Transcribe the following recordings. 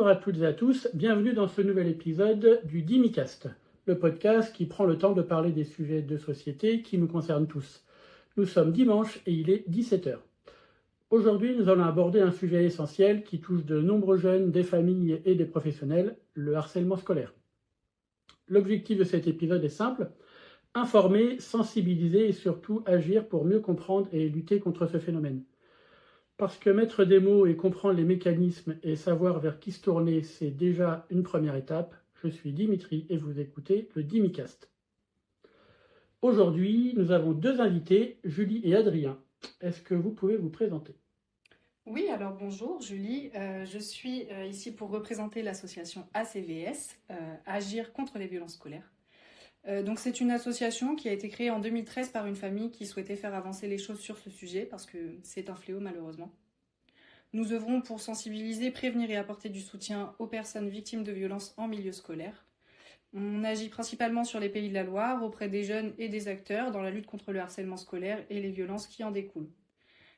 Bonjour à toutes et à tous, bienvenue dans ce nouvel épisode du Dimicast, le podcast qui prend le temps de parler des sujets de société qui nous concernent tous. Nous sommes dimanche et il est 17h. Aujourd'hui, nous allons aborder un sujet essentiel qui touche de nombreux jeunes, des familles et des professionnels, le harcèlement scolaire. L'objectif de cet épisode est simple, informer, sensibiliser et surtout agir pour mieux comprendre et lutter contre ce phénomène. Parce que mettre des mots et comprendre les mécanismes et savoir vers qui se tourner, c'est déjà une première étape. Je suis Dimitri et vous écoutez le Dimicast. Aujourd'hui, nous avons deux invités, Julie et Adrien. Est-ce que vous pouvez vous présenter ? Oui, alors bonjour Julie, je suis ici pour représenter l'association ACVS, Agir contre les violences scolaires. Donc c'est une association qui a été créée en 2013 par une famille qui souhaitait faire avancer les choses sur ce sujet parce que c'est un fléau malheureusement. Nous œuvrons pour sensibiliser, prévenir et apporter du soutien aux personnes victimes de violences en milieu scolaire. On agit principalement sur les Pays de la Loire, auprès des jeunes et des acteurs dans la lutte contre le harcèlement scolaire et les violences qui en découlent.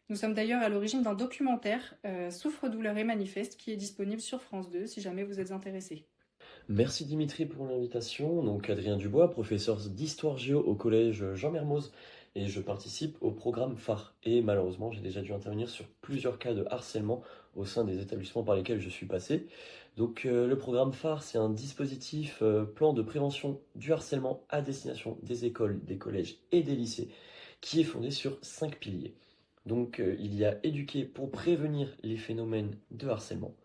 Nous sommes d'ailleurs à l'origine d'un documentaire, Souffre-douleur et manifeste, qui est disponible sur France 2 si jamais vous êtes intéressés. Merci Dimitri pour l'invitation. Donc Adrien Dubois, professeur d'histoire géo au collège Jean Mermoz, et je participe au programme phare. Et malheureusement, j'ai déjà dû intervenir sur plusieurs cas de harcèlement au sein des établissements par lesquels je suis passé. Donc le programme phare, c'est un dispositif plan de prévention du harcèlement à destination des écoles, des collèges et des lycées, qui est fondé sur 5 piliers. Donc il y a éduquer pour prévenir les phénomènes de harcèlement,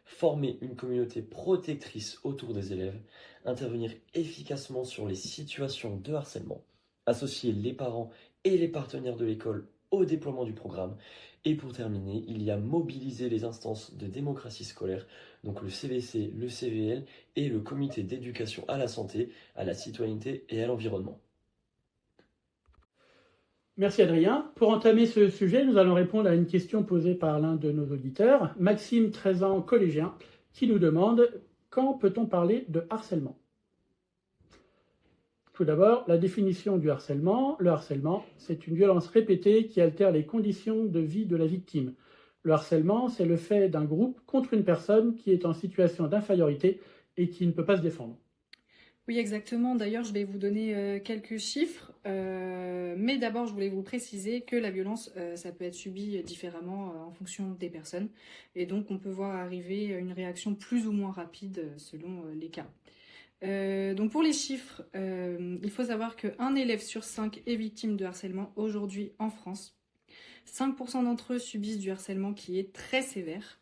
former une communauté protectrice autour des élèves, intervenir efficacement sur les situations de harcèlement, associer les parents et les partenaires de l'école au déploiement du programme, et pour terminer, il y a mobiliser les instances de démocratie scolaire, donc le CVC, le CVL et le comité d'éducation à la santé, à la citoyenneté et à l'environnement. Merci Adrien. Pour entamer ce sujet, nous allons répondre à une question posée par l'un de nos auditeurs, Maxime, 13 ans, collégien, qui nous demande « Quand peut-on parler de harcèlement ?» Tout d'abord, la définition du harcèlement. Le harcèlement, c'est une violence répétée qui altère les conditions de vie de la victime. Le harcèlement, c'est le fait d'un groupe contre une personne qui est en situation d'infériorité et qui ne peut pas se défendre. Oui, exactement. D'ailleurs, je vais vous donner quelques chiffres. Mais d'abord, je voulais vous préciser que la violence, ça peut être subi différemment en fonction des personnes. Et donc, on peut voir arriver une réaction plus ou moins rapide selon les cas. Donc, pour les chiffres, il faut savoir qu'un élève sur 5 est victime de harcèlement aujourd'hui en France. 5% d'entre eux subissent du harcèlement qui est très sévère.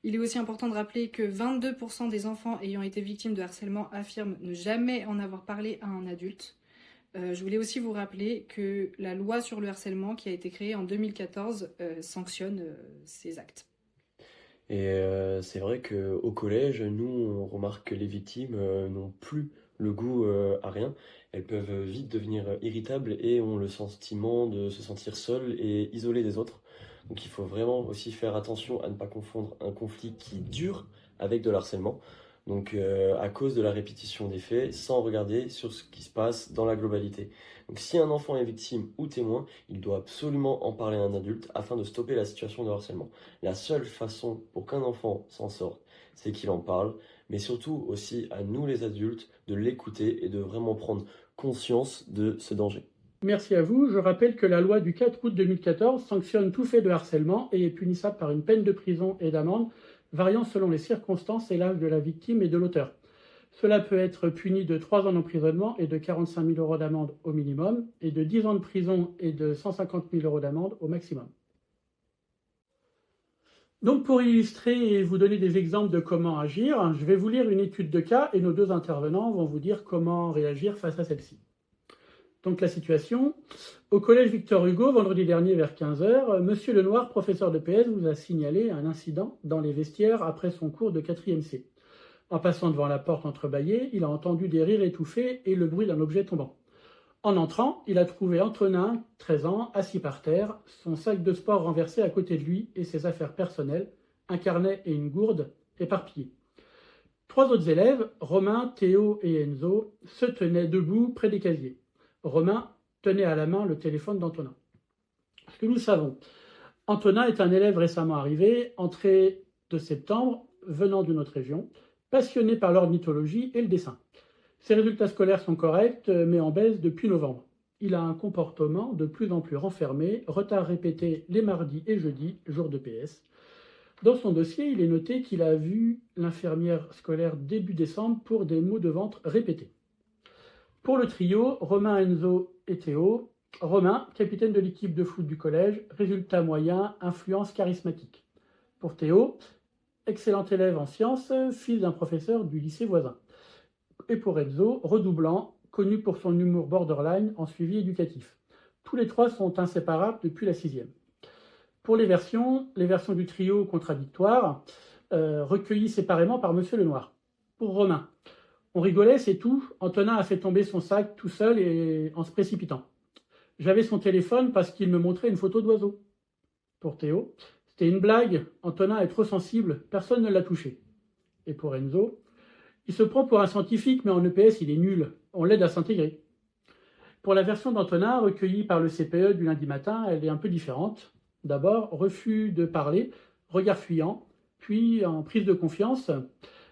Il est aussi important de rappeler que 22% des enfants ayant été victimes de harcèlement affirment ne jamais en avoir parlé à un adulte. Je voulais aussi vous rappeler que la loi sur le harcèlement qui a été créée en 2014 sanctionne ces actes. Et c'est vrai qu'au collège, nous, on remarque que les victimes n'ont plus le goût à rien. Elles peuvent vite devenir irritables et ont le sentiment de se sentir seules et isolées des autres. Donc il faut vraiment aussi faire attention à ne pas confondre un conflit qui dure avec de l'harcèlement. Donc à cause de la répétition des faits, sans regarder sur ce qui se passe dans la globalité. Donc si un enfant est victime ou témoin, il doit absolument en parler à un adulte afin de stopper la situation de harcèlement. La seule façon pour qu'un enfant s'en sorte, c'est qu'il en parle, mais surtout aussi à nous les adultes de l'écouter et de vraiment prendre conscience de ce danger. Merci à vous. Je rappelle que la loi du 4 août 2014 sanctionne tout fait de harcèlement et est punissable par une peine de prison et d'amende variant selon les circonstances et l'âge de la victime et de l'auteur. Cela peut être puni de 3 ans d'emprisonnement et de 45 000 € d'amende au minimum et de 10 ans de prison et de 150 000 € d'amende au maximum. Donc pour illustrer et vous donner des exemples de comment agir, je vais vous lire une étude de cas et nos deux intervenants vont vous dire comment réagir face à celle-ci. Donc la situation, au collège Victor Hugo, vendredi dernier vers 15h, Monsieur Lenoir, professeur de PS, vous a signalé un incident dans les vestiaires après son cours de 4e C. En passant devant la porte entrebâillée, il a entendu des rires étouffés et le bruit d'un objet tombant. En entrant, il a trouvé Antonin, 13 ans, assis par terre, son sac de sport renversé à côté de lui et ses affaires personnelles, un carnet et une gourde, éparpillés. 3 autres élèves, Romain, Théo et Enzo, se tenaient debout près des casiers. Romain tenait à la main le téléphone d'Antonin. Ce que nous savons, Antonin est un élève récemment arrivé, entré de septembre, venant de notre région, passionné par l'ornithologie et le dessin. Ses résultats scolaires sont corrects, mais en baisse depuis novembre. Il a un comportement de plus en plus renfermé, retard répété les mardis et jeudis, jour de PS. Dans son dossier, il est noté qu'il a vu l'infirmière scolaire début décembre pour des maux de ventre répétés. Pour le trio, Romain, Enzo et Théo, Romain, capitaine de l'équipe de foot du collège, résultat moyen, influence charismatique. Pour Théo, excellent élève en sciences, fils d'un professeur du lycée voisin. Et pour Enzo, redoublant, connu pour son humour borderline en suivi éducatif. Tous les trois sont inséparables depuis la 6e. Pour les versions du trio contradictoire, recueillies séparément par Monsieur Lenoir. Pour Romain, on rigolait, c'est tout. Antonin a fait tomber son sac tout seul et en se précipitant. J'avais son téléphone parce qu'il me montrait une photo d'oiseau. Pour Théo, c'était une blague. Antonin est trop sensible, personne ne l'a touché. Et pour Enzo, il se prend pour un scientifique, mais en EPS, il est nul. On l'aide à s'intégrer. Pour la version d'Antonin, recueillie par le CPE du lundi matin, elle est un peu différente. D'abord, refus de parler, regard fuyant, puis en prise de confiance.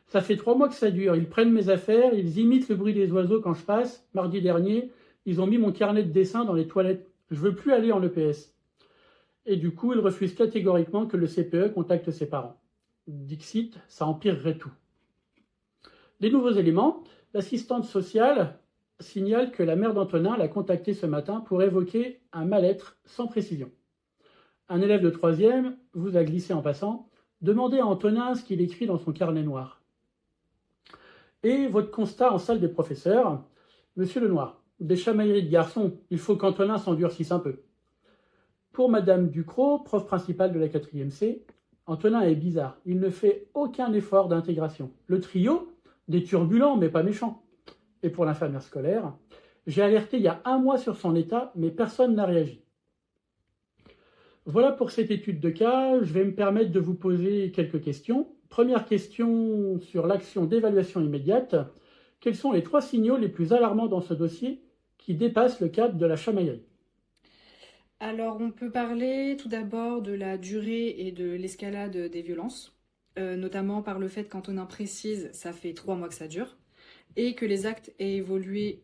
Ça fait 3 mois que ça dure. Ils prennent mes affaires, ils imitent le bruit des oiseaux quand je passe. Mardi dernier, ils ont mis mon carnet de dessin dans les toilettes. Je veux plus aller en EPS. Et du coup, ils refusent catégoriquement que le CPE contacte ses parents. Dixit, ça empirerait tout. Des nouveaux éléments, l'assistante sociale signale que la mère d'Antonin l'a contacté ce matin pour évoquer un mal-être sans précision. Un élève de 3e vous a glissé en passant « Demandez à Antonin ce qu'il écrit dans son carnet noir ». Et votre constat en salle des professeurs, Monsieur Lenoir, des chamailleries de garçons, il faut qu'Antonin s'endurcisse un peu. Pour Madame Ducrot, prof principale de la 4e C, Antonin est bizarre, il ne fait aucun effort d'intégration. Le trio, des turbulents mais pas méchants. Et pour l'infirmière scolaire, j'ai alerté il y a 1 mois sur son état, mais personne n'a réagi. Voilà pour cette étude de cas, je vais me permettre de vous poser quelques questions. Première question sur l'action d'évaluation immédiate. Quels sont les 3 signaux les plus alarmants dans ce dossier qui dépassent le cadre de la chamaillerie? Alors, on peut parler tout d'abord de la durée et de l'escalade des violences, notamment par le fait qu'Antonin précise ça fait 3 mois que ça dure, et que les actes aient évolué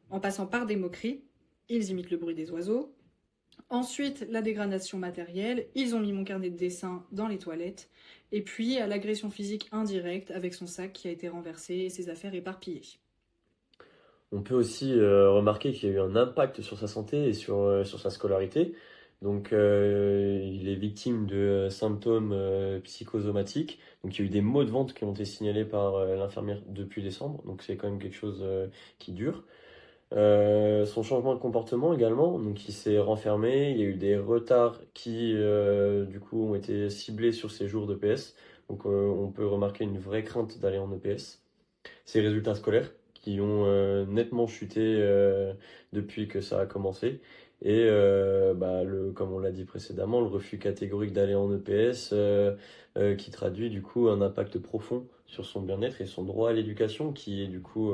en passant par des moqueries. Ils imitent le bruit des oiseaux. Ensuite, la dégradation matérielle, ils ont mis mon carnet de dessin dans les toilettes, et puis à l'agression physique indirecte avec son sac qui a été renversé et ses affaires éparpillées. On peut aussi remarquer qu'il y a eu un impact sur sa santé et sur sa scolarité. Donc, il est victime de symptômes psychosomatiques. Donc, il y a eu des maux de ventre qui ont été signalés par l'infirmière depuis décembre. Donc, c'est quand même quelque chose qui dure. Son changement de comportement également, donc il s'est renfermé, il y a eu des retards qui du coup ont été ciblés sur ses jours d'EPS, donc on peut remarquer une vraie crainte d'aller en EPS. Ses résultats scolaires qui ont nettement chuté depuis que ça a commencé, et comme on l'a dit précédemment, le refus catégorique d'aller en EPS qui traduit du coup un impact profond sur son bien-être et son droit à l'éducation qui est du coup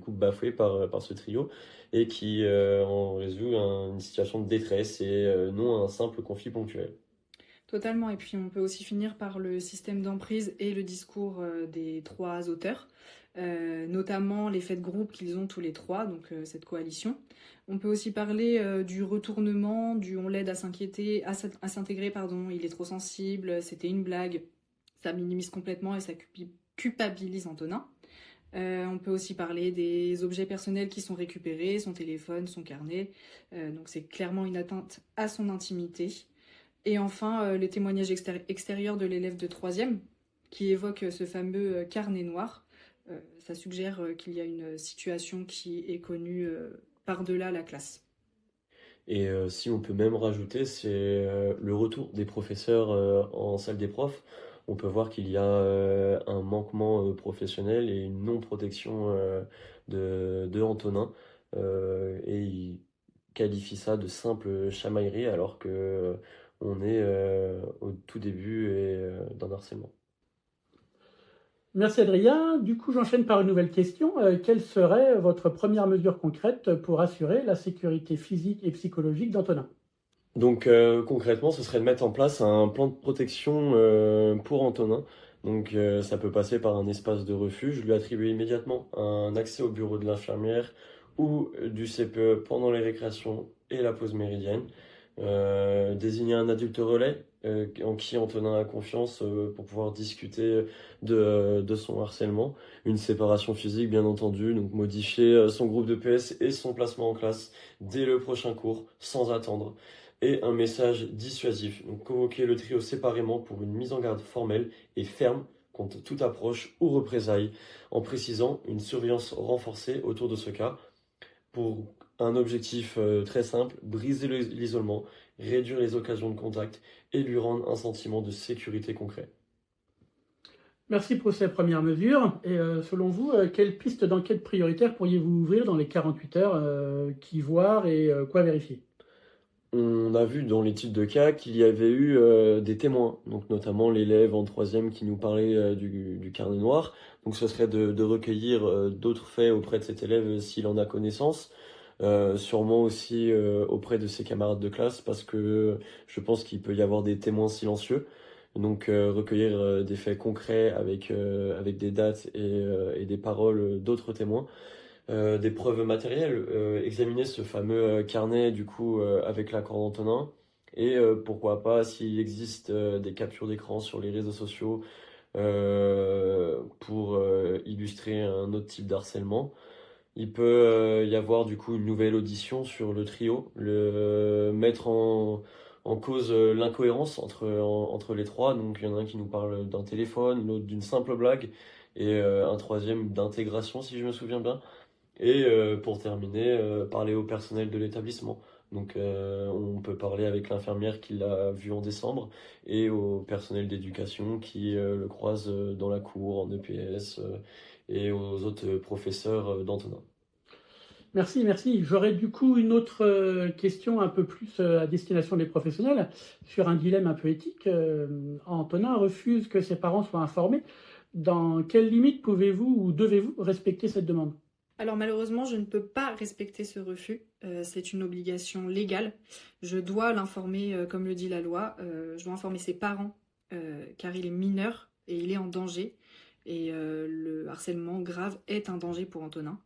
bafoué par ce trio et qui en résout une situation de détresse et non un simple conflit ponctuel. Totalement, et puis on peut aussi finir par le système d'emprise et le discours des 3 auteurs, notamment l'effet de groupe qu'ils ont tous les 3, donc cette coalition. On peut aussi parler du retournement, du on l'aide à s'intégrer, il est trop sensible, c'était une blague, ça minimise complètement et ça culpabilise Antonin. On peut aussi parler des objets personnels qui sont récupérés, son téléphone, son carnet, donc c'est clairement une atteinte à son intimité. Et enfin, les témoignages extérieurs de l'élève de 3e qui évoque ce fameux carnet noir. Ça suggère qu'il y a une situation qui est connue par-delà la classe. Et si on peut même rajouter, c'est le retour des professeurs en salle des profs. On peut voir qu'il y a un manquement professionnel et une non-protection de Antonin. Et il qualifie ça de simple chamaillerie alors que on est au tout début d'un harcèlement. Merci Adrien. Du coup, j'enchaîne par une nouvelle question. Quelle serait votre première mesure concrète pour assurer la sécurité physique et psychologique d'Antonin? Donc concrètement, ce serait de mettre en place un plan de protection pour Antonin. Donc ça peut passer par un espace de refuge, lui attribuer immédiatement un accès au bureau de l'infirmière ou du CPE pendant les récréations et la pause méridienne. Désigner un adulte relais en qui Antonin a confiance pour pouvoir discuter de son harcèlement. Une séparation physique, bien entendu, donc modifier son groupe de PS et son placement en classe dès le prochain cours, sans attendre. Et un message dissuasif, donc convoquer le trio séparément pour une mise en garde formelle et ferme contre toute approche ou représailles, en précisant une surveillance renforcée autour de ce cas pour un objectif très simple, briser l'isolement, réduire les occasions de contact et lui rendre un sentiment de sécurité concret. Merci pour ces premières mesures. Et selon vous, quelles pistes d'enquête prioritaires pourriez-vous ouvrir dans les 48 heures, qui voir et quoi vérifier? On a vu dans l'étude de cas qu'il y avait eu des témoins, donc notamment l'élève en troisième qui nous parlait du carnet noir. Donc ce serait de recueillir d'autres faits auprès de cet élève s'il en a connaissance. Sûrement aussi auprès de ses camarades de classe parce que je pense qu'il peut y avoir des témoins silencieux. Donc recueillir des faits concrets avec des dates et des paroles d'autres témoins. Des preuves matérielles, examiner ce fameux carnet du coup avec l'accord d'Antonin et pourquoi pas s'il existe des captures d'écran sur les réseaux sociaux pour illustrer un autre type d'harcèlement. Il peut y avoir du coup une nouvelle audition sur le trio, mettre en cause l'incohérence entre les trois. Donc il y en a un qui nous parle d'un téléphone, l'autre d'une simple blague et un troisième d'intégration si je me souviens bien. Et pour terminer, parler au personnel de l'établissement. Donc on peut parler avec l'infirmière qui l'a vu en décembre et au personnel d'éducation qui le croise dans la cour, en EPS et aux autres professeurs d'Antonin. Merci, merci. J'aurais du coup une autre question un peu plus à destination des professionnels sur un dilemme un peu éthique. Antonin refuse que ses parents soient informés. Dans quelles limites pouvez-vous ou devez-vous respecter cette demande? Alors malheureusement, je ne peux pas respecter ce refus. C'est une obligation légale. Je dois l'informer, comme le dit la loi. Je dois informer ses parents, car il est mineur et il est en danger. Et le harcèlement grave est un danger pour Antonin.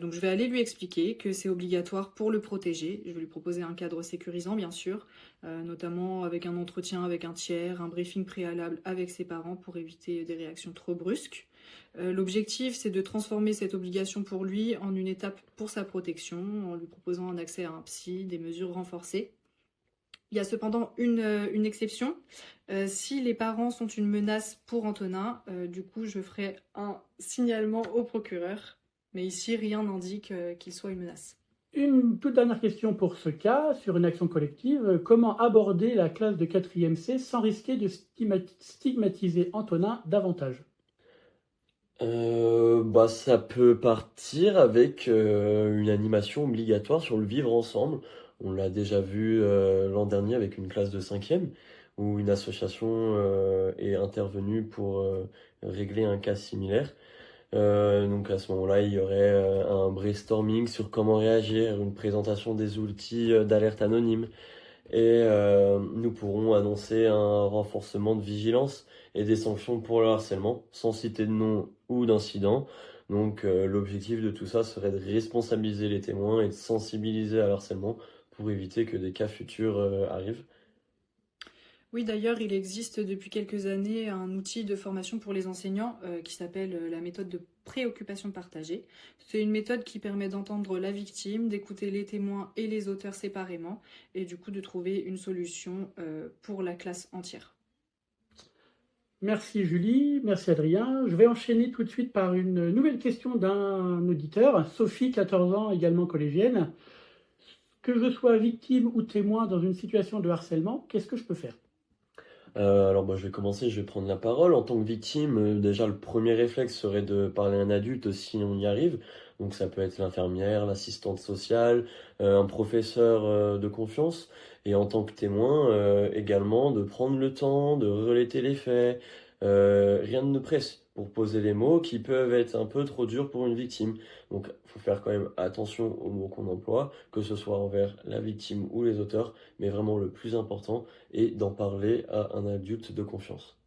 Donc je vais aller lui expliquer que c'est obligatoire pour le protéger. Je vais lui proposer un cadre sécurisant, bien sûr, notamment avec un entretien avec un tiers, un briefing préalable avec ses parents pour éviter des réactions trop brusques. L'objectif, c'est de transformer cette obligation pour lui en une étape pour sa protection, en lui proposant un accès à un psy, des mesures renforcées. Il y a cependant une exception. Si les parents sont une menace pour Antonin, du coup, je ferai un signalement au procureur. Mais ici, rien n'indique qu'il soit une menace. Une toute dernière question pour ce cas, sur une action collective. Comment aborder la classe de 4e C sans risquer de stigmatiser Antonin davantage? Ça peut partir avec une animation obligatoire sur le vivre ensemble. On l'a déjà vu l'an dernier avec une classe de 5e où une association est intervenue pour régler un cas similaire. Donc à ce moment-là, il y aurait un brainstorming sur comment réagir, une présentation des outils d'alerte anonyme. Et nous pourrons annoncer un renforcement de vigilance et des sanctions pour le harcèlement, sans citer de nom ou d'incident. Donc l'objectif de tout ça serait de responsabiliser les témoins et de sensibiliser à l'harcèlement pour éviter que des cas futurs arrivent. Oui, d'ailleurs, il existe depuis quelques années un outil de formation pour les enseignants qui s'appelle la méthode de préoccupation partagée. C'est une méthode qui permet d'entendre la victime, d'écouter les témoins et les auteurs séparément et du coup de trouver une solution pour la classe entière. Merci Julie, merci Adrien. Je vais enchaîner tout de suite par une nouvelle question d'un auditeur, Sophie, 14 ans, également collégienne. Que je sois victime ou témoin dans une situation de harcèlement, qu'est-ce que je peux faire? Alors moi je vais commencer, je vais prendre la parole. En tant que victime, déjà le premier réflexe serait de parler à un adulte si on y arrive. Donc ça peut être l'infirmière, l'assistante sociale, un professeur de confiance. Et en tant que témoin, également de prendre le temps de relater les faits. Rien ne presse pour poser les mots qui peuvent être un peu trop durs pour une victime. Donc il faut faire quand même attention aux mots qu'on emploie, que ce soit envers la victime ou les auteurs. Mais vraiment le plus important est d'en parler à un adulte de confiance.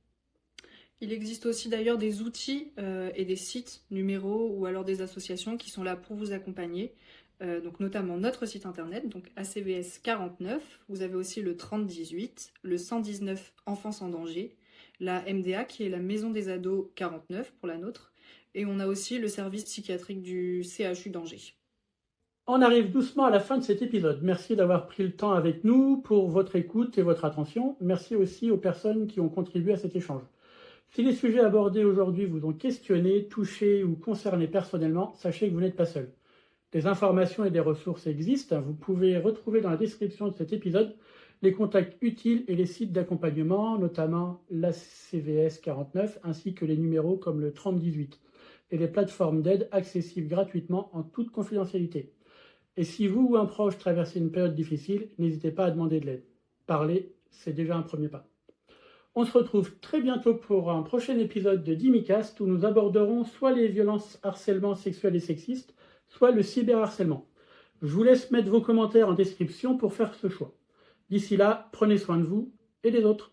Il existe aussi d'ailleurs des outils et des sites, numéros ou alors des associations qui sont là pour vous accompagner. Donc notamment notre site internet, donc ACVS 49. Vous avez aussi le 3018, le 119 Enfance en danger, la MDA qui est la Maison des ados 49 pour la nôtre, et on a aussi le service psychiatrique du CHU d'Angers. On arrive doucement à la fin de cet épisode. Merci d'avoir pris le temps avec nous pour votre écoute et votre attention. Merci aussi aux personnes qui ont contribué à cet échange. Si les sujets abordés aujourd'hui vous ont questionné, touché ou concerné personnellement, sachez que vous n'êtes pas seul. Des informations et des ressources existent. Vous pouvez retrouver dans la description de cet épisode les contacts utiles et les sites d'accompagnement, notamment la CVS 49, ainsi que les numéros comme le 3018 et les plateformes d'aide accessibles gratuitement en toute confidentialité. Et si vous ou un proche traversez une période difficile, n'hésitez pas à demander de l'aide. Parler, c'est déjà un premier pas. On se retrouve très bientôt pour un prochain épisode de Dimicast où nous aborderons soit les violences, harcèlement sexuel et sexiste, soit le cyberharcèlement. Je vous laisse mettre vos commentaires en description pour faire ce choix. D'ici là, prenez soin de vous et des autres.